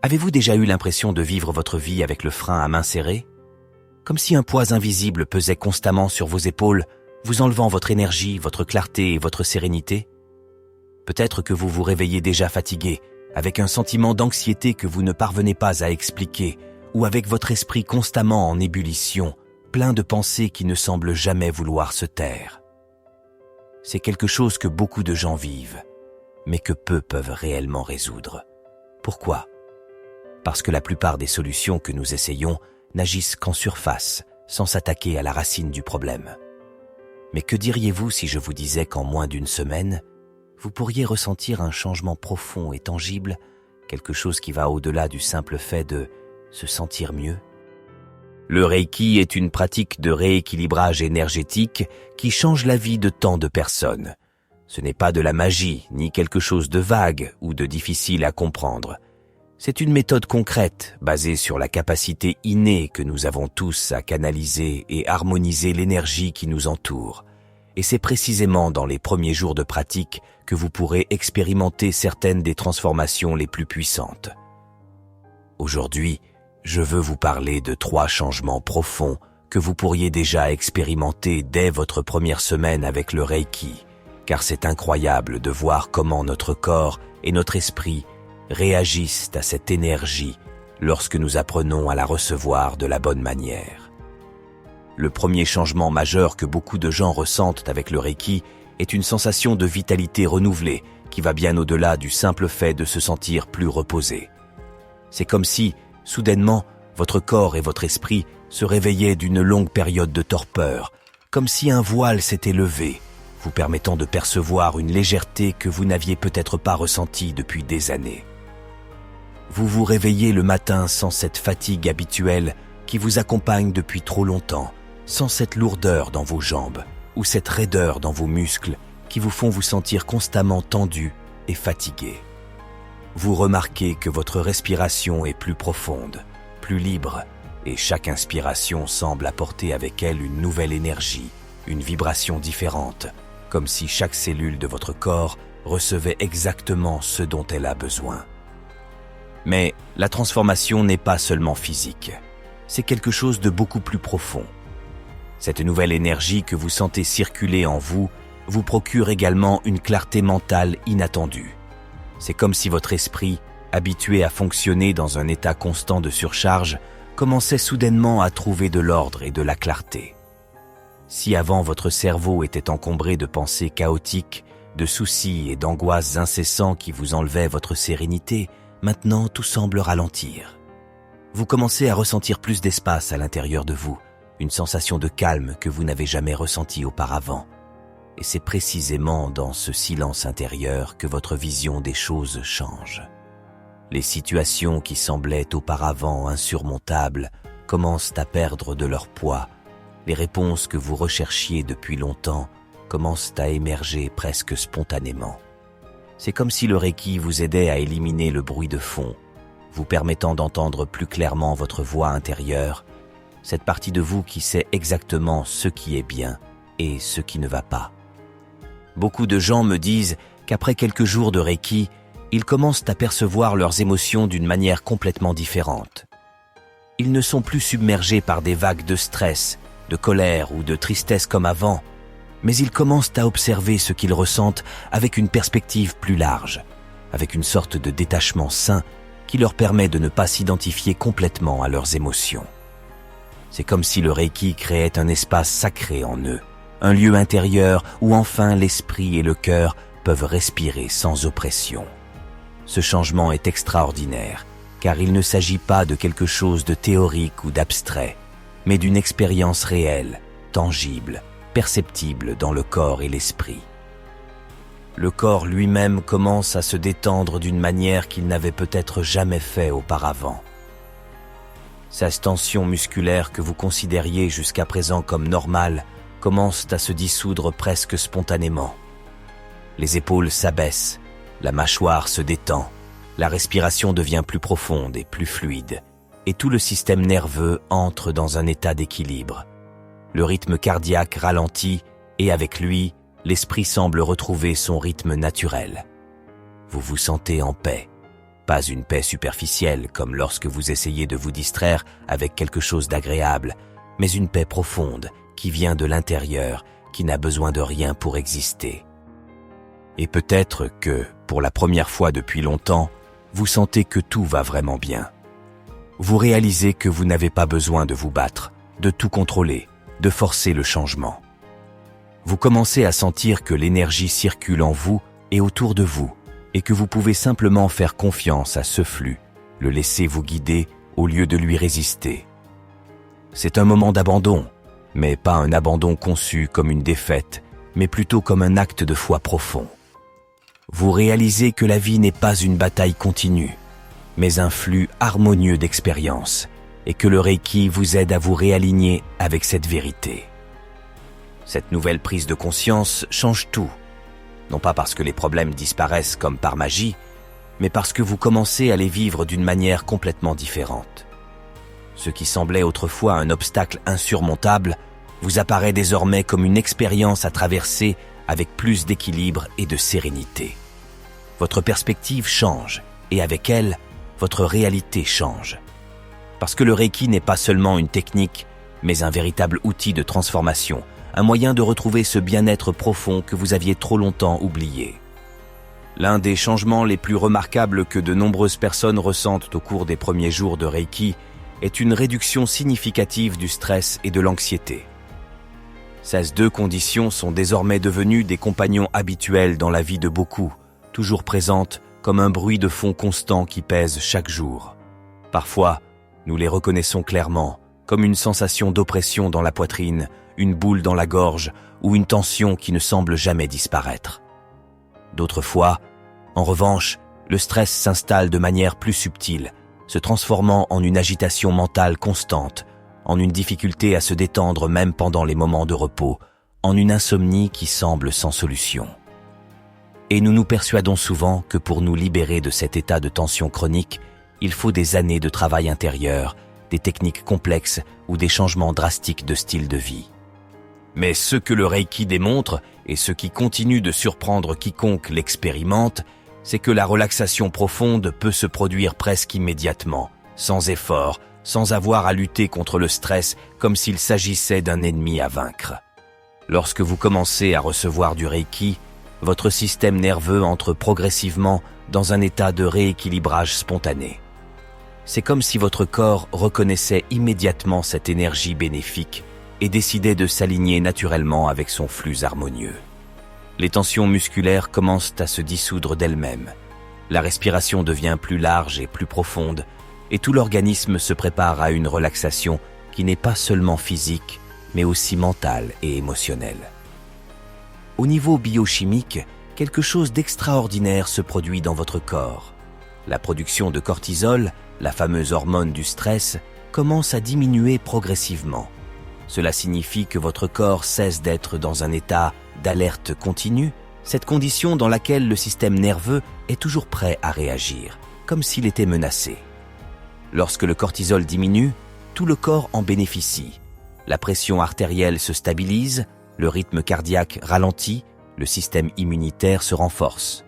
Avez-vous déjà eu l'impression de vivre votre vie avec le frein à main serrée? Comme si un poids invisible pesait constamment sur vos épaules, vous enlevant votre énergie, votre clarté et votre sérénité? Peut-être que vous vous réveillez déjà fatigué, avec un sentiment d'anxiété que vous ne parvenez pas à expliquer, ou avec votre esprit constamment en ébullition, plein de pensées qui ne semblent jamais vouloir se taire. C'est quelque chose que beaucoup de gens vivent, mais que peu peuvent réellement résoudre. Pourquoi? Parce que la plupart des solutions que nous essayons n'agissent qu'en surface, sans s'attaquer à la racine du problème. Mais que diriez-vous si je vous disais qu'en moins d'une semaine, vous pourriez ressentir un changement profond et tangible, quelque chose qui va au-delà du simple fait de se sentir mieux? Le Reiki est une pratique de rééquilibrage énergétique qui change la vie de tant de personnes. Ce n'est pas de la magie, ni quelque chose de vague ou de difficile à comprendre. C'est une méthode concrète, basée sur la capacité innée que nous avons tous à canaliser et harmoniser l'énergie qui nous entoure. Et c'est précisément dans les premiers jours de pratique que vous pourrez expérimenter certaines des transformations les plus puissantes. Aujourd'hui, je veux vous parler de 3 changements profonds que vous pourriez déjà expérimenter dès votre première semaine avec le Reiki, car c'est incroyable de voir comment notre corps et notre esprit réagissent à cette énergie lorsque nous apprenons à la recevoir de la bonne manière. Le premier changement majeur que beaucoup de gens ressentent avec le Reiki est une sensation de vitalité renouvelée qui va bien au-delà du simple fait de se sentir plus reposé. C'est comme si, soudainement, votre corps et votre esprit se réveillaient d'une longue période de torpeur, comme si un voile s'était levé, vous permettant de percevoir une légèreté que vous n'aviez peut-être pas ressentie depuis des années. Vous vous réveillez le matin sans cette fatigue habituelle qui vous accompagne depuis trop longtemps, sans cette lourdeur dans vos jambes ou cette raideur dans vos muscles qui vous font vous sentir constamment tendu et fatigué. Vous remarquez que votre respiration est plus profonde, plus libre, et chaque inspiration semble apporter avec elle une nouvelle énergie, une vibration différente, comme si chaque cellule de votre corps recevait exactement ce dont elle a besoin. Mais la transformation n'est pas seulement physique, c'est quelque chose de beaucoup plus profond. Cette nouvelle énergie que vous sentez circuler en vous vous procure également une clarté mentale inattendue. C'est comme si votre esprit, habitué à fonctionner dans un état constant de surcharge, commençait soudainement à trouver de l'ordre et de la clarté. Si avant votre cerveau était encombré de pensées chaotiques, de soucis et d'angoisses incessants qui vous enlevaient votre sérénité, maintenant tout semble ralentir. Vous commencez à ressentir plus d'espace à l'intérieur de vous, une sensation de calme que vous n'avez jamais ressentie auparavant. Et c'est précisément dans ce silence intérieur que votre vision des choses change. Les situations qui semblaient auparavant insurmontables commencent à perdre de leur poids. Les réponses que vous recherchiez depuis longtemps commencent à émerger presque spontanément. C'est comme si le Reiki vous aidait à éliminer le bruit de fond, vous permettant d'entendre plus clairement votre voix intérieure, cette partie de vous qui sait exactement ce qui est bien et ce qui ne va pas. Beaucoup de gens me disent qu'après quelques jours de Reiki, ils commencent à percevoir leurs émotions d'une manière complètement différente. Ils ne sont plus submergés par des vagues de stress, de colère ou de tristesse comme avant, mais ils commencent à observer ce qu'ils ressentent avec une perspective plus large, avec une sorte de détachement sain qui leur permet de ne pas s'identifier complètement à leurs émotions. C'est comme si le Reiki créait un espace sacré en eux, un lieu intérieur où enfin l'esprit et le cœur peuvent respirer sans oppression. Ce changement est extraordinaire, car il ne s'agit pas de quelque chose de théorique ou d'abstrait, mais d'une expérience réelle, tangible, perceptible dans le corps et l'esprit. Le corps lui-même commence à se détendre d'une manière qu'il n'avait peut-être jamais fait auparavant. Ces tensions musculaires que vous considériez jusqu'à présent comme normales commencent à se dissoudre presque spontanément. Les épaules s'abaissent, la mâchoire se détend, la respiration devient plus profonde et plus fluide, et tout le système nerveux entre dans un état d'équilibre. Le rythme cardiaque ralentit et avec lui, l'esprit semble retrouver son rythme naturel. Vous vous sentez en paix, Pas une paix superficielle comme lorsque vous essayez de vous distraire avec quelque chose d'agréable, mais une paix profonde qui vient de l'intérieur, qui n'a besoin de rien pour exister. Et peut-être que, pour la première fois depuis longtemps, vous sentez que tout va vraiment bien. Vous réalisez que vous n'avez pas besoin de vous battre, de tout contrôler, de forcer le changement. Vous commencez à sentir que l'énergie circule en vous et autour de vous, et que vous pouvez simplement faire confiance à ce flux, le laisser vous guider au lieu de lui résister. C'est un moment d'abandon, mais pas un abandon conçu comme une défaite, mais plutôt comme un acte de foi profond. Vous réalisez que la vie n'est pas une bataille continue, mais un flux harmonieux d'expériences, et que le Reiki vous aide à vous réaligner avec cette vérité. Cette nouvelle prise de conscience change tout, non pas parce que les problèmes disparaissent comme par magie, mais parce que vous commencez à les vivre d'une manière complètement différente. Ce qui semblait autrefois un obstacle insurmontable vous apparaît désormais comme une expérience à traverser avec plus d'équilibre et de sérénité. Votre perspective change, et avec elle, votre réalité change. Parce que le Reiki n'est pas seulement une technique, mais un véritable outil de transformation, un moyen de retrouver ce bien-être profond que vous aviez trop longtemps oublié. L'un des changements les plus remarquables que de nombreuses personnes ressentent au cours des premiers jours de Reiki est une réduction significative du stress et de l'anxiété. Ces deux conditions sont désormais devenues des compagnons habituels dans la vie de beaucoup, toujours présentes comme un bruit de fond constant qui pèse chaque jour. Parfois, nous les reconnaissons clairement, comme une sensation d'oppression dans la poitrine, une boule dans la gorge ou une tension qui ne semble jamais disparaître. D'autres fois, en revanche, le stress s'installe de manière plus subtile, se transformant en une agitation mentale constante, en une difficulté à se détendre même pendant les moments de repos, en une insomnie qui semble sans solution. Et nous nous persuadons souvent que pour nous libérer de cet état de tension chronique, il faut des années de travail intérieur, des techniques complexes ou des changements drastiques de style de vie. Mais ce que le Reiki démontre, et ce qui continue de surprendre quiconque l'expérimente, c'est que la relaxation profonde peut se produire presque immédiatement, sans effort, sans avoir à lutter contre le stress comme s'il s'agissait d'un ennemi à vaincre. Lorsque vous commencez à recevoir du Reiki, votre système nerveux entre progressivement dans un état de rééquilibrage spontané. C'est comme si votre corps reconnaissait immédiatement cette énergie bénéfique et décidait de s'aligner naturellement avec son flux harmonieux. Les tensions musculaires commencent à se dissoudre d'elles-mêmes. La respiration devient plus large et plus profonde, et tout l'organisme se prépare à une relaxation qui n'est pas seulement physique, mais aussi mentale et émotionnelle. Au niveau biochimique, quelque chose d'extraordinaire se produit dans votre corps. La production de cortisol, la fameuse hormone du stress, commence à diminuer progressivement. Cela signifie que votre corps cesse d'être dans un état d'alerte continue, cette condition dans laquelle le système nerveux est toujours prêt à réagir, comme s'il était menacé. Lorsque le cortisol diminue, tout le corps en bénéficie. La pression artérielle se stabilise, le rythme cardiaque ralentit, le système immunitaire se renforce.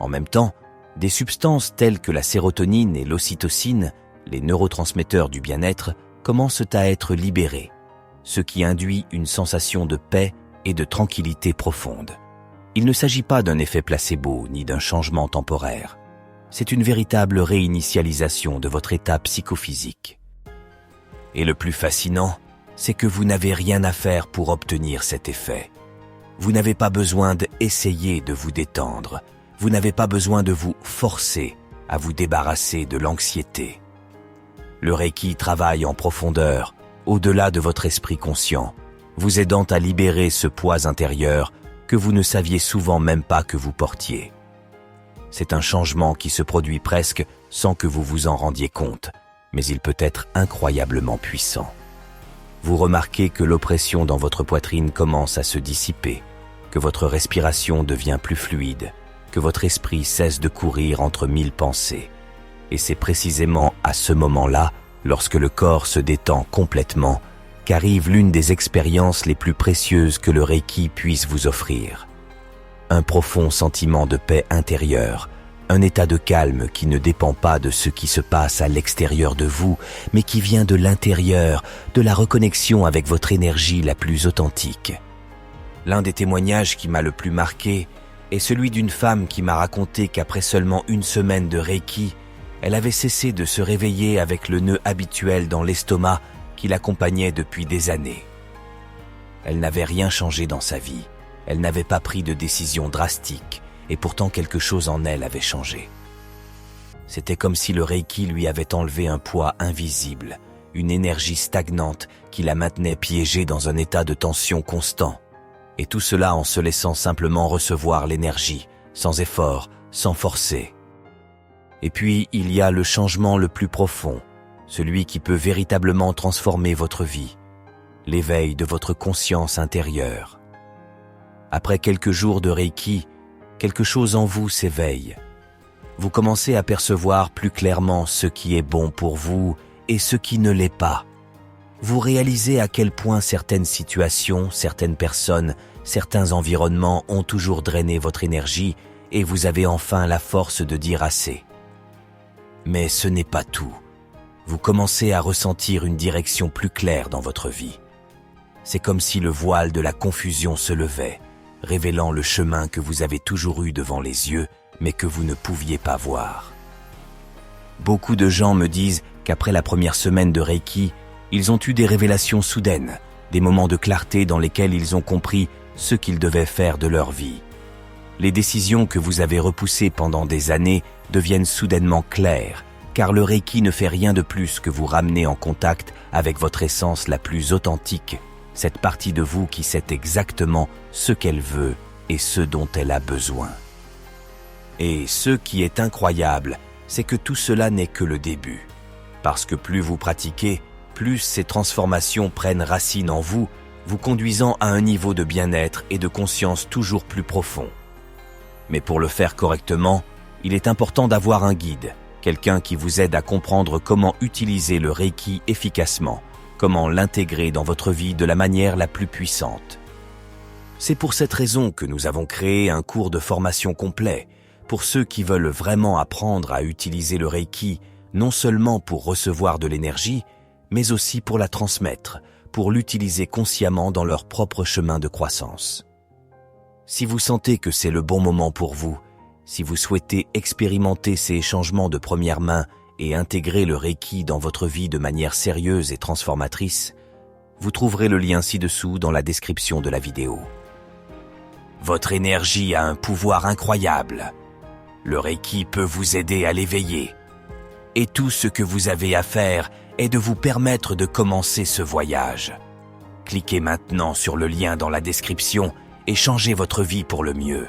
En même temps, des substances telles que la sérotonine et l'ocytocine, les neurotransmetteurs du bien-être, commencent à être libérés, ce qui induit une sensation de paix et de tranquillité profonde. Il ne s'agit pas d'un effet placebo ni d'un changement temporaire. C'est une véritable réinitialisation de votre état psychophysique. Et le plus fascinant, c'est que vous n'avez rien à faire pour obtenir cet effet. Vous n'avez pas besoin d'essayer de vous détendre. Vous n'avez pas besoin de vous forcer à vous débarrasser de l'anxiété. Le Reiki travaille en profondeur, au-delà de votre esprit conscient, vous aidant à libérer ce poids intérieur que vous ne saviez souvent même pas que vous portiez. C'est un changement qui se produit presque sans que vous vous en rendiez compte, mais il peut être incroyablement puissant. Vous remarquez que l'oppression dans votre poitrine commence à se dissiper, que votre respiration devient plus fluide, que votre esprit cesse de courir entre 1000 pensées. Et c'est précisément à ce moment-là, lorsque le corps se détend complètement, qu'arrive l'une des expériences les plus précieuses que le Reiki puisse vous offrir. Un profond sentiment de paix intérieure, Un état de calme qui ne dépend pas de ce qui se passe à l'extérieur de vous, mais qui vient de l'intérieur, de la reconnexion avec votre énergie la plus authentique. L'un des témoignages qui m'a le plus marqué est celui d'une femme qui m'a raconté qu'après seulement 1 semaine de Reiki, elle avait cessé de se réveiller avec le nœud habituel dans l'estomac qui l'accompagnait depuis des années. Elle n'avait rien changé dans sa vie, elle n'avait pas pris de décision drastique, et pourtant quelque chose en elle avait changé. C'était comme si le Reiki lui avait enlevé un poids invisible, une énergie stagnante qui la maintenait piégée dans un état de tension constant. Et tout cela en se laissant simplement recevoir l'énergie, sans effort, sans forcer. Et puis, il y a le changement le plus profond, celui qui peut véritablement transformer votre vie, l'éveil de votre conscience intérieure. Après quelques jours de Reiki, quelque chose en vous s'éveille. Vous commencez à percevoir plus clairement ce qui est bon pour vous et ce qui ne l'est pas. Vous réalisez à quel point certaines situations, certaines personnes, certains environnements ont toujours drainé votre énergie et vous avez enfin la force de dire assez. Mais ce n'est pas tout. Vous commencez à ressentir une direction plus claire dans votre vie. C'est comme si le voile de la confusion se levait, révélant le chemin que vous avez toujours eu devant les yeux, mais que vous ne pouviez pas voir. Beaucoup de gens me disent qu'après la première semaine de Reiki, ils ont eu des révélations soudaines, des moments de clarté dans lesquels ils ont compris ce qu'ils devaient faire de leur vie. Les décisions que vous avez repoussées pendant des années deviennent soudainement claires, car le Reiki ne fait rien de plus que vous ramener en contact avec votre essence la plus authentique, cette partie de vous qui sait exactement ce qu'elle veut et ce dont elle a besoin. Et ce qui est incroyable, c'est que tout cela n'est que le début. Parce que plus vous pratiquez, plus ces transformations prennent racine en vous, vous conduisant à un niveau de bien-être et de conscience toujours plus profond. Mais pour le faire correctement, il est important d'avoir un guide, quelqu'un qui vous aide à comprendre comment utiliser le Reiki efficacement, comment l'intégrer dans votre vie de la manière la plus puissante. C'est pour cette raison que nous avons créé un cours de formation complet pour ceux qui veulent vraiment apprendre à utiliser le Reiki, non seulement pour recevoir de l'énergie, mais aussi pour la transmettre, pour l'utiliser consciemment dans leur propre chemin de croissance. Si vous sentez que c'est le bon moment pour vous, si vous souhaitez expérimenter ces changements de première main et intégrer le Reiki dans votre vie de manière sérieuse et transformatrice, vous trouverez le lien ci-dessous dans la description de la vidéo. Votre énergie a un pouvoir incroyable. Le Reiki peut vous aider à l'éveiller. Et tout ce que vous avez à faire est de vous permettre de commencer ce voyage. Cliquez maintenant sur le lien dans la description et changez votre vie pour le mieux.